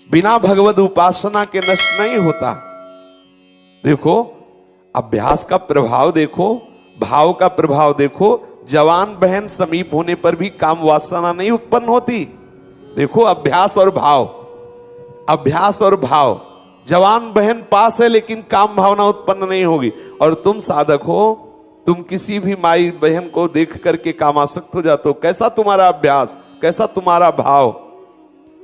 बिना भगवत उपासना के नष्ट नहीं होता। देखो अभ्यास का प्रभाव देखो, भाव का प्रभाव देखो। जवान बहन समीप होने पर भी काम वासना नहीं उत्पन्न होती। देखो अभ्यास और भाव, अभ्यास और भाव। जवान बहन पास है लेकिन काम भावना उत्पन्न नहीं होगी। और तुम साधक हो, तुम किसी भी माई बहन को देख करके कामासक्त हो जाते हो। कैसा तुम्हारा अभ्यास, कैसा तुम्हारा भाव।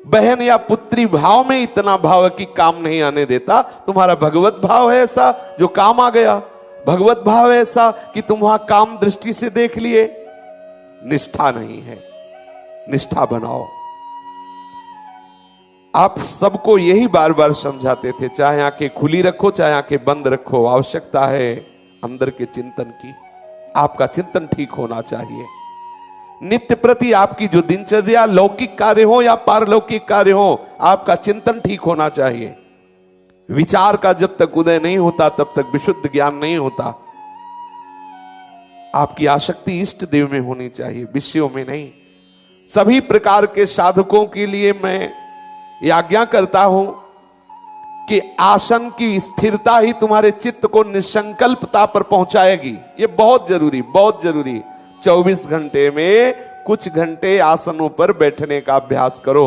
बहन या पुत्री भाव में इतना भाव है कि काम नहीं आने देता। तुम्हारा भगवत भाव है ऐसा जो काम आ गया। भगवत भाव है ऐसा कि तुम वहां काम दृष्टि से देख लिए। निष्ठा नहीं है, निष्ठा बनाओ। आप सबको यही बार बार समझाते थे, चाहे आंखें खुली रखो चाहे आंखें बंद रखो, आवश्यकता है अंदर के चिंतन की। आपका चिंतन ठीक होना चाहिए। नित्य प्रति आपकी जो दिनचर्या, लौकिक कार्य हो या पारलौकिक कार्य हो, आपका चिंतन ठीक होना चाहिए। विचार का जब तक उदय नहीं होता तब तक विशुद्ध ज्ञान नहीं होता। आपकी आसक्ति इष्ट देव में होनी चाहिए, विषयों में नहीं। सभी प्रकार के साधकों के लिए मैं ये आज्ञा करता हूं कि आसन की स्थिरता ही तुम्हारे चित्त को निसंकल्पता पर पहुंचाएगी। ये बहुत जरूरी, बहुत जरूरी। 24 घंटे में कुछ घंटे आसनों पर बैठने का अभ्यास करो।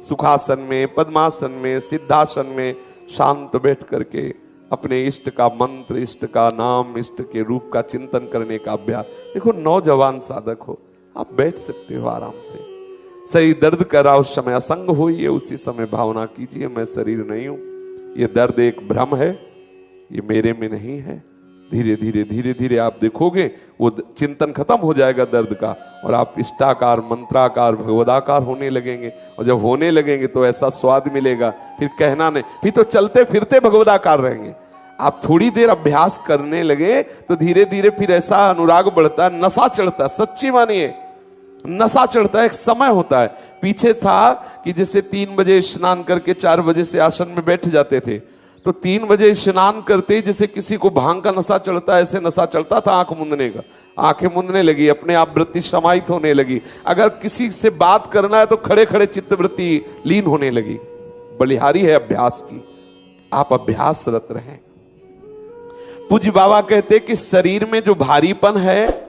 सुखासन में, पद्मासन में, सिद्धासन में शांत बैठ करके अपने इष्ट का मंत्र, इष्ट का नाम, इष्ट के रूप का चिंतन करने का अभ्यास। देखो नौजवान साधक हो, आप बैठ सकते हो आराम से। शरीर दर्द कर रहा उस समय असंग होइए, उसी समय भावना कीजिए मैं शरीर नहीं हूं, ये दर्द एक भ्रम है, ये मेरे में नहीं है। धीरे धीरे धीरे धीरे आप देखोगे वो चिंतन खत्म हो जाएगा दर्द का, और आप इष्टाकार, मंत्राकार, भगवदाकार होने लगेंगे। और जब होने लगेंगे तो ऐसा स्वाद मिलेगा, फिर कहना नहीं, फिर तो चलते फिरते भगवदाकार रहेंगे। आप थोड़ी देर अभ्यास करने लगे तो धीरे धीरे फिर ऐसा अनुराग बढ़ता है, नशा चढ़ता है। सच्ची मानिए नशा चढ़ता है। एक समय होता है, पीछे था कि जैसे 3 बजे स्नान करके 4 बजे से आसन में बैठ जाते थे, तो 3 बजे स्नान करते जैसे किसी को भांग का नशा चढ़ता है, ऐसे नशा चढ़ता था आंख मूंदने का। आंखें मूंदने लगी, अपने आप वृत्ति समाहित होने लगी। अगर किसी से बात करना है तो खड़े खड़े चित्त वृत्ति लीन होने लगी। बलिहारी है अभ्यास की, आप अभ्यासरत रहें। पूज्य बाबा कहते कि शरीर में जो भारीपन है